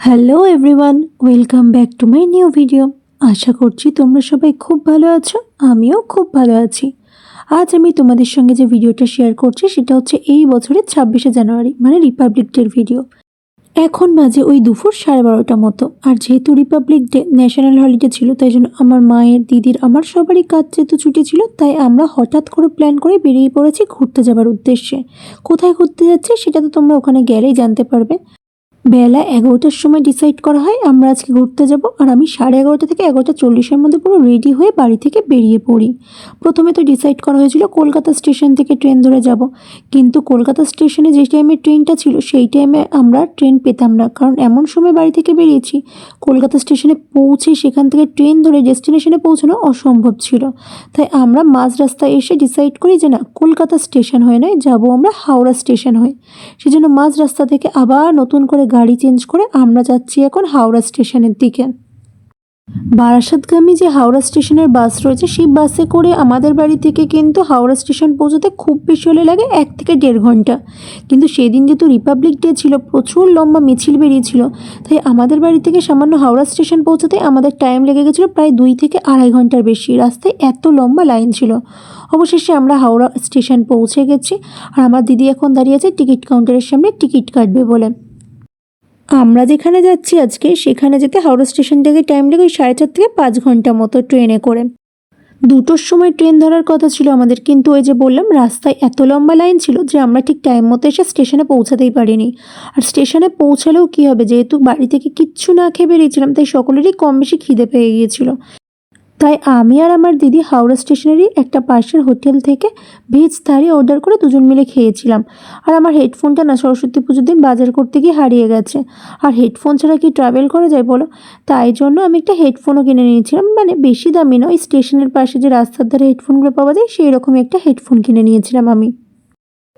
Hello everyone, welcome back to my new video. আশা করছি তোমরা সবাই খুব ভালো আছো, আমিও খুব ভালো আছি। আজ আমি তোমাদের সঙ্গে যে ভিডিওটা শেয়ার করছি সেটা হচ্ছে এই বছরের 26শে জানুয়ারি মানে রিপাবলিক ডের ভিডিও। এখন বাজে ওই দুপুর 12:30 মতো। আর যেহেতু রিপাবলিক ডে ন্যাশনাল হলিডে ছিল, তাই জন্য আমার মায়ের, দিদির, আমার সবারই কাজ যেহেতু ছুটি ছিল, তাই আমরা হঠাৎ করে প্ল্যান করে বেরিয়ে পড়েছি ঘুরতে যাবার উদ্দেশ্যে। কোথায় ঘুরতে যাচ্ছি সেটা তো তোমরা ওখানে গেলেই জানতে পারবে। বেলা 11টার সময় ডিসাইড করা হয় আমরা আজকে ঘুরতে যাব। আর আমি 11:30 থেকে 11:40-এর মধ্যে পুরো রেডি হয়ে বাড়ি থেকে বেরিয়ে পড়ি। প্রথমে তো ডিসাইড করা হয়েছিল কলকাতা স্টেশন থেকে ট্রেন ধরে যাব, কিন্তু কলকাতা স্টেশনে যে টাইমে ট্রেনটা ছিল সেই টাইমে আমরা ট্রেন পেতাম না, কারণ এমন সময় বাড়ি থেকে বেরিয়েছি কলকাতা স্টেশনে পৌঁছে সেখান থেকে ট্রেন ধরে ডেস্টিনেশনে পৌঁছানো অসম্ভব ছিল। তাই আমরা মাঝ রাস্তায় এসে ডিসাইড করি যে না, কলকাতা স্টেশন হয়ে নয়, যাব আমরা হাওড়া স্টেশন হয়ে। সেজন্য মাঝ রাস্তা থেকে আবার নতুন করে গাড়ি চেঞ্জ করে আমরা যাচ্ছি এখন হাওড়া স্টেশনের দিকে। বারাসাতগামী যে হাওড়া স্টেশনের বাস রয়েছে সেই বাসে করে আমাদের বাড়ি থেকে কিন্তু হাওড়া স্টেশন পৌঁছতে খুব বেশি হলে লাগে 1 থেকে 1.5 ঘন্টা। কিন্তু সেদিন যেহেতু রিপাবলিক ডে ছিল, প্রচুর লম্বা মিছিল বেরিয়েছিল, তাই আমাদের বাড়ি থেকে সামান্য হাওড়া স্টেশন পৌঁছাতে আমাদের টাইম লেগে গেছিলো প্রায় 2 থেকে 2.5 ঘন্টার বেশি। রাস্তায় এত লম্বা লাইন ছিল। অবশেষে আমরা হাওড়া স্টেশন পৌঁছে গেছি। আর আমার দিদি এখন দাঁড়িয়ে আছে টিকিট কাউন্টারের সামনে টিকিট কাটবে বলে। আমরা যেখানে যাচ্ছি আজকে সেখানে যেতে হাওড়া স্টেশন থেকে টাইম লাগে ওই 4.5 থেকে 5 ঘন্টা মতো ট্রেনে করে। 2টোর সময় ট্রেন ধরার কথা ছিল আমাদের, কিন্তু ওই যে বললাম রাস্তায় এত লম্বা লাইন ছিল যে আমরা ঠিক টাইম মতো এসে স্টেশনে পৌঁছাতেই পারিনি। আর স্টেশনে পৌঁছালেও কী হবে, যেহেতু বাড়ি থেকে কিচ্ছু না খেয়ে বেরিয়েছিলাম, তাই সকলেরই কম বেশি খিদে পেয়ে গিয়েছিল। তাই আমি আর আমার দিদি হাওড়া স্টেশনেরই একটা পাশের হোটেল থেকে ভেজ থালি অর্ডার করে দুজন মিলে খেয়েছিলাম। আর আমার হেডফোনটা না সরস্বতী পুজোর দিন বাজার করতে গিয়ে হারিয়ে গেছে। আর হেডফোন ছাড়া কি ট্রাভেল করা যায় বলো? তাই জন্য আমি একটা হেডফোনও কিনে নিয়েছিলাম, মানে বেশি দামি নয়, স্টেশনের পাশে যে রাস্তার ধারে হেডফোনগুলো পাওয়া যায় সেই রকমই একটা হেডফোন কিনে নিয়েছিলাম আমি।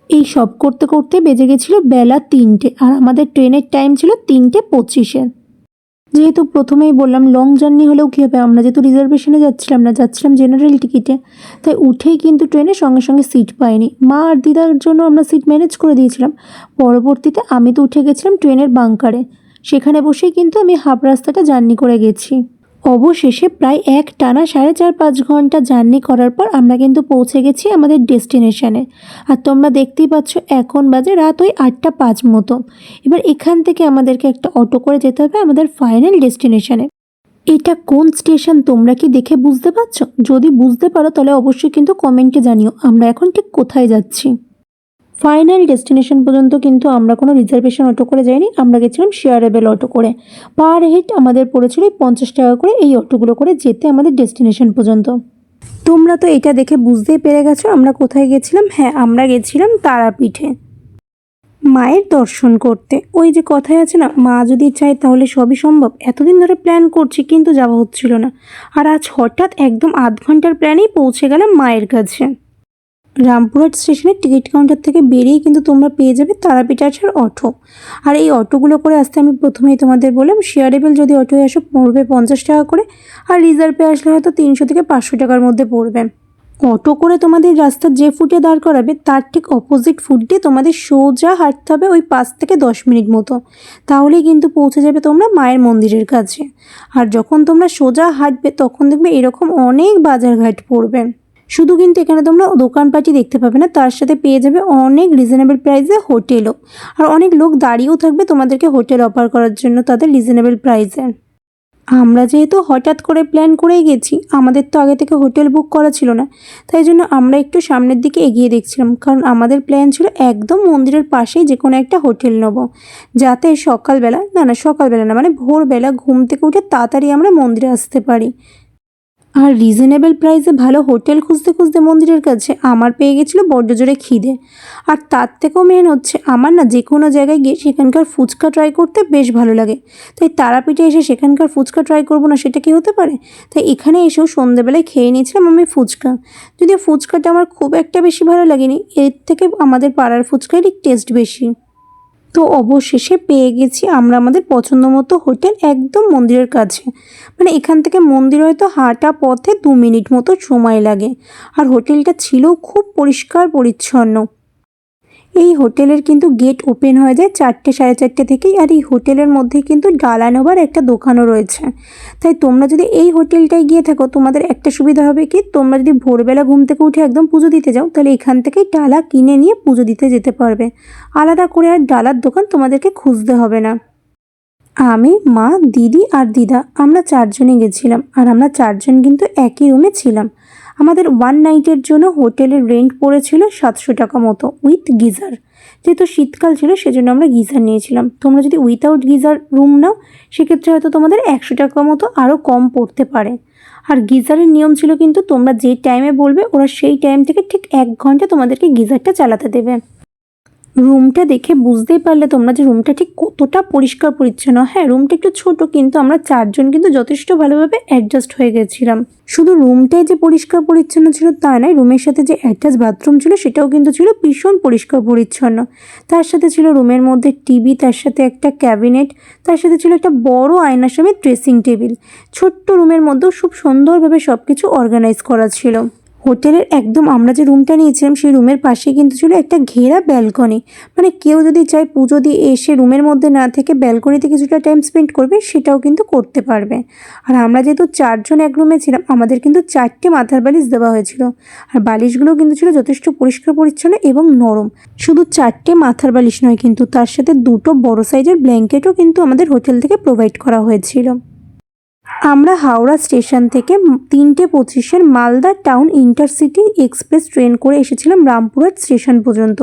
এই সব করতে করতে বেজে গেছিলো বেলা 3টে, আর আমাদের ট্রেনের টাইম ছিল 3:25-এ। যেহেতু প্রথমেই বললাম লং জার্নি হলেও কী হবে, আমরা যেহেতু রিজার্ভেশনে যাচ্ছিলাম জেনারেল টিকিটে, তাই উঠেই কিন্তু ট্রেনে সঙ্গে সঙ্গে সিট পাইনি। মা আর দিদার জন্য আমরা সিট ম্যানেজ করে দিয়েছিলাম। পরবর্তীতে আমি তো উঠে গেছিলাম ট্রেনের বাঙ্কারে, সেখানে বসেই কিন্তু আমি হাফ রাস্তাটা জার্নি করে গেছি। অবশেষে প্রায় টানা 4.5-5 ঘন্টা জার্নি করার পর আমরা কিন্তু পৌঁছে গেছি আমাদের ডেস্টিনেশনে। আর তোমরা দেখতেই পাচ্ছ এখন বাজে রাত ওই 8:05 মতো। এবার এখান থেকে আমাদেরকে একটা অটো করে যেতে হবে আমাদের ফাইনাল ডেস্টিনেশনে। এটা কোন স্টেশন তোমরা কি দেখে বুঝতে পারছো? যদি বুঝতে পারো তাহলে অবশ্যই কিন্তু কমেন্টে জানিও আমরা এখন ঠিক কোথায় যাচ্ছি। ফাইনাল ডেস্টিনেশন পর্যন্ত কিন্তু আমরা কোনো রিজার্ভেশন অটো করে যাইনি, আমরা গেছিলাম শেয়ারেবল অটো করে। পার হেড আমাদের পড়েছিল 50 টাকা করে এই অটোগুলো করে যেতে আমাদের ডেস্টিনেশন পর্যন্ত। তোমরা তো এটা দেখে বুঝতেই পেরে গেছো আমরা কোথায় গেছিলাম। হ্যাঁ, আমরা গেছিলাম তারাপীঠে মায়ের দর্শন করতে। ওই যে কথায় আছে না, মা যদি চায় তাহলে সবই সম্ভব। এতদিন ধরে প্ল্যান করছি কিন্তু যাওয়া হচ্ছিল না, আর আজ হঠাৎ একদম আধ ঘন্টার প্ল্যানেই পৌঁছে গেলাম মায়ের কাছে। রামপুরহাট স্টেশনের টিকিট কাউন্টার থেকে বেরিয়ে কিন্তু তোমরা পেয়ে যাবে তারাপীঠ আসার অটো। আর এই অটোগুলো করে আসতে আমি প্রথমেই তোমাদের বললাম শেয়ারেবল যদি অটোয় আসো পড়বে 50 টাকা করে, আর রিজার্ভে আসলে হয়তো 300 থেকে 500 টাকার মধ্যে পড়বে। অটো করে তোমাদের রাস্তার যে ফুটে দাঁড় করাবে তার ঠিক অপোজিট ফুট দিয়ে তোমাদের সোজা হাঁটতে হবে ওই 5 থেকে 10 মিনিট মতো, তাহলেই কিন্তু পৌঁছে যাবে তোমরা মায়ের মন্দিরের কাছে। আর যখন তোমরা সোজা হাঁটবে তখন দেখবে এরকম অনেক বাজারঘাট পড়বে। শুধু কিন্তু এখানে তোমরা দোকানপাটি দেখতে পাবে না, তার সাথে পেয়ে যাবে অনেক রিজনেবল প্রাইসে হোটেলও। আর অনেক লোক দাঁড়িয়েও থাকবে তোমাদেরকে হোটেল অফার করার জন্য তাদের রিজনেবল প্রাইসে। আমরা যেহেতু হঠাৎ করে প্ল্যান করেই গেছি, আমাদের তো আগে থেকে হোটেল বুক করা ছিল না, তাই জন্য আমরা একটু সামনের দিকে এগিয়ে দেখছিলাম, কারণ আমাদের প্ল্যান ছিল একদম মন্দিরের পাশেই যে কোনো একটা হোটেল নেব, যাতে সকালবেলা না মানে ভোরবেলা ঘুম থেকে উঠে তাড়াতাড়ি আমরা মন্দিরে আসতে পারি। আর রিজনেবল প্রাইসে ভালো হোটেল খুঁজতে খুঁজতে মন্দিরের কাছে আমার পেয়ে গেছিলো বড্ড জোরে খিদে। আর তার থেকেও মেন হচ্ছে আমার না যে কোনো জায়গায় গিয়ে সেখানকার ফুচকা ট্রাই করতে বেশ ভালো লাগে। তাই তারাপীঠে এসে সেখানকার ফুচকা ট্রাই করবো না সেটা কি হতে পারে? তাই এখানে এসেও সন্ধ্যেবেলায় খেয়ে নিয়েছিলাম আমি ফুচকা। যদিও ফুচকাটা আমার খুব একটা বেশি ভালো লাগেনি, এর থেকে আমাদের পাড়ার ফুচকারই টেস্ট বেশি। তো অবশেষে পেয়ে গেছি আমরা আমাদের পছন্দ মতো হোটেল একদম মন্দিরের কাছে। মানে এখান থেকে মন্দির হয়তো হাঁটা পথে 2 মিনিট মতো সময় লাগে। আর হোটেলটা ছিল খুব পরিষ্কার পরিচ্ছন্ন। এই হোটেলের কিন্তু গেট ওপেন হয়ে যায় 4টে সাড়ে 4টে থেকেই। আর এই হোটেলের মধ্যে কিন্তু ডালা নেবার একটা দোকানও রয়েছে। তাই তোমরা যদি এই হোটেলটায় গিয়ে থাকো, তোমাদের একটা সুবিধা হবে কি, তোমরা যদি ভোরবেলা ঘুম থেকে উঠে একদম পুজো দিতে যাও, তাহলে এখান থেকেই ডালা কিনে নিয়ে পুজো দিতে যেতে পারবে। আলাদা করে আর ডালার দোকান তোমাদেরকে খুঁজতে হবে না। আমি, মা, দিদি আর দিদা আমরা 4জনই গেছিলাম। আর আমরা 4জন কিন্তু একই রুমে ছিলাম। আমাদের 1 নাইটের জন্য হোটেলের রেন্ট পড়েছিল 700 টাকা মতো উইথ গিজার। যেহেতু শীতকাল ছিল সেজন্য আমরা গিজার নিয়েছিলাম। তোমরা যদি উইথাউট গিজার রুম নাও, সেক্ষেত্রে হয়তো তোমাদের 100 টাকা মতো আরও কম পড়তে পারে। আর গিজারের নিয়ম ছিল কিন্তু তোমরা যে টাইমে বলবে ওরা সেই টাইম থেকে ঠিক 1 ঘন্টা তোমাদেরকে গিজারটা চালাতে দেবে। রুমটা দেখে বুঝতেই পারলে তোমরা যে রুমটা ঠিক কতটা পরিষ্কার পরিচ্ছন্ন। হ্যাঁ, রুমটা একটু ছোট, কিন্তু আমরা 4জন কিন্তু যথেষ্ট ভালোভাবে অ্যাডজাস্ট হয়ে গেছিলাম। শুধু রুমটাই যে পরিষ্কার পরিচ্ছন্ন ছিল তা নয়, রুমের সাথে যে অ্যাটাচ বাথরুম ছিল সেটাও কিন্তু ছিল ভীষণ পরিষ্কার পরিচ্ছন্ন। তার সাথে ছিল রুমের মধ্যে টিভি, তার সাথে একটা ক্যাবিনেট, তার সাথে ছিল একটা বড় আয়নার সমেত ড্রেসিং টেবিল। ছোট্ট রুমের মধ্যেও খুব সুন্দরভাবে সব কিছু অর্গানাইজ করা ছিল। হোটেলের একদম আমরা যে রুমটা নিয়েছিলাম সেই রুমের পাশে কিন্তু ছিল একটা ঘেরা ব্যালকনি। মানে কেউ যদি চায় পুজো দিয়ে এসে রুমের মধ্যে না থেকে ব্যালকনিতে কিছুটা টাইম স্পেন্ড করবে, সেটাও কিন্তু করতে পারবে। আর আমরা যেহেতু 4জন এক রুমে ছিলাম, আমাদের কিন্তু 4টে মাথার বালিশ দেওয়া হয়েছিল। আর বালিশগুলো কিন্তু ছিল যথেষ্ট পরিষ্কার পরিচ্ছন্ন এবং নরম। শুধু 4টে মাথার বালিশ নয়, কিন্তু তার সাথে 2টো বড় সাইজের ব্ল্যাঙ্কেটও কিন্তু আমাদের হোটেল থেকে প্রোভাইড করা হয়েছিল। আমরা হাওড়া স্টেশন থেকে 3:25-এর Malda town intercity express train করে এসেছিলাম রামপুরহাট স্টেশন পর্যন্ত।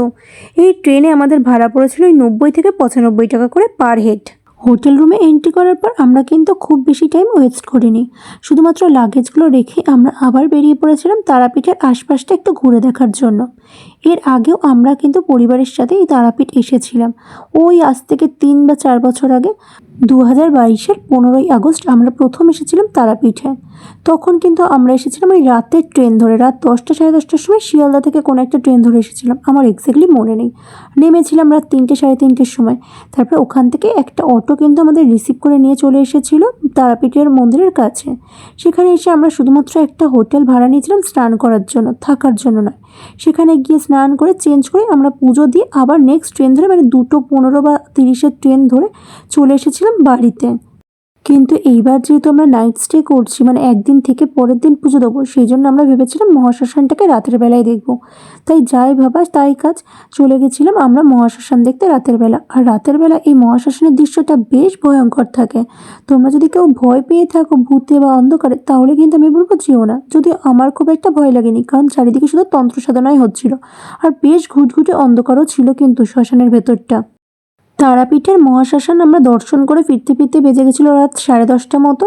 এই ট্রেনে আমাদের ভাড়া পড়েছিল 90 থেকে 95 টাকা করে পার হেড। হোটেল রুমে এন্ট্রি করার পর আমরা কিন্তু খুব বেশি টাইম ওয়েস্ট করিনি। শুধুমাত্র লাগেজগুলো রেখে আমরা আবার বেরিয়ে পড়েছিলাম তারাপীঠের আশপাশটা একটু ঘুরে দেখার জন্য। এর আগেও আমরা কিন্তু পরিবারের সাথে এই তারাপীঠ এসেছিলাম। ওই আজ থেকে 3 বা 4 বছর আগে 2022-এর 15ই আগস্ট আমরা প্রথম এসেছিলাম তারাপীঠে। তখন কিন্তু আমরা এসেছিলাম ওই রাতের ট্রেন ধরে, রাত 10টা সাড়ে 10টার সময় শিয়ালদা থেকে কোনো একটা ট্রেন ধরে এসেছিলাম, আমার এক্স্যাক্টলি মনে নেই। নেমেছিলাম রাত 3টে সাড়ে 3টের সময়। তারপরে ওখান থেকে একটা অটো কিন্তু আমাদের রিসিভ করে নিয়ে চলে এসেছিল তারাপীঠের মন্দিরের কাছে। সেখানে এসে আমরা শুধুমাত্র একটা হোটেল ভাড়া নিয়েছিলাম স্নান করার জন্য, থাকার জন্য নয়। সেখানে গিয়ে স্নান করে চেঞ্জ করে আমরা পুজো দিয়ে আবার নেক্সট ট্রেন ধরে, মানে 2:15 বা 30-এর ট্রেন ধরে চলে এসেছিলাম বাড়িতে। কিন্তু এইবার যেহেতু আমরা নাইট স্টে করছি, মানে একদিন থেকে পরের দিন পুজো দেবো, সেই জন্য আমরা ভেবেছিলাম মহাশ্মশানটাকে রাতের বেলায় দেখবো। তাই যাই ভাবা তাই কাজ, চলে গেছিলাম আমরা মহাশ্মশান দেখতে রাতের বেলা। আর রাতের বেলা এই মহাশ্মশানের দৃশ্যটা বেশ ভয়ঙ্কর থাকে। তোমরা যদি কেউ ভয় পেয়ে থাকো ভূতে বা অন্ধকারে, তাহলে কিন্তু আমি বলবো যেও না। যদিও আমার খুব একটা ভয় লাগেনি, কারণ চারিদিকে শুধু তন্ত্র সাধনাই হচ্ছিল। আর বেশ ঘুটঘুটে অন্ধকারও ছিল কিন্তু শ্মশানের ভেতরটা। তারাপীঠের মহাশ্মশান আমরা দর্শন করে ফিরতে ফিরতে বেজে গেছিলো রাত 10:30 মতো।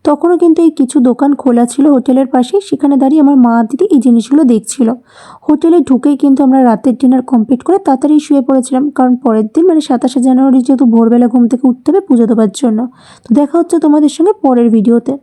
তখনও কিন্তু এই কিছু দোকান খোলা ছিল হোটেলের পাশে, সেখানে দাঁড়িয়ে আমার মা দিদি এই জিনিসগুলো দেখছিল। হোটেলে ঢুকেই কিন্তু আমরা রাতের ডিনার কমপ্লিট করে তাড়াতাড়ি শুয়ে পড়েছিলাম, কারণ পরের দিন মানে 27শে জানুয়ারি যেহেতু ভোরবেলা ঘুম থেকে উঠতে হবে পুজো দেওয়ার জন্য। তো দেখা হচ্ছে তোমাদের সঙ্গে পরের ভিডিওতে।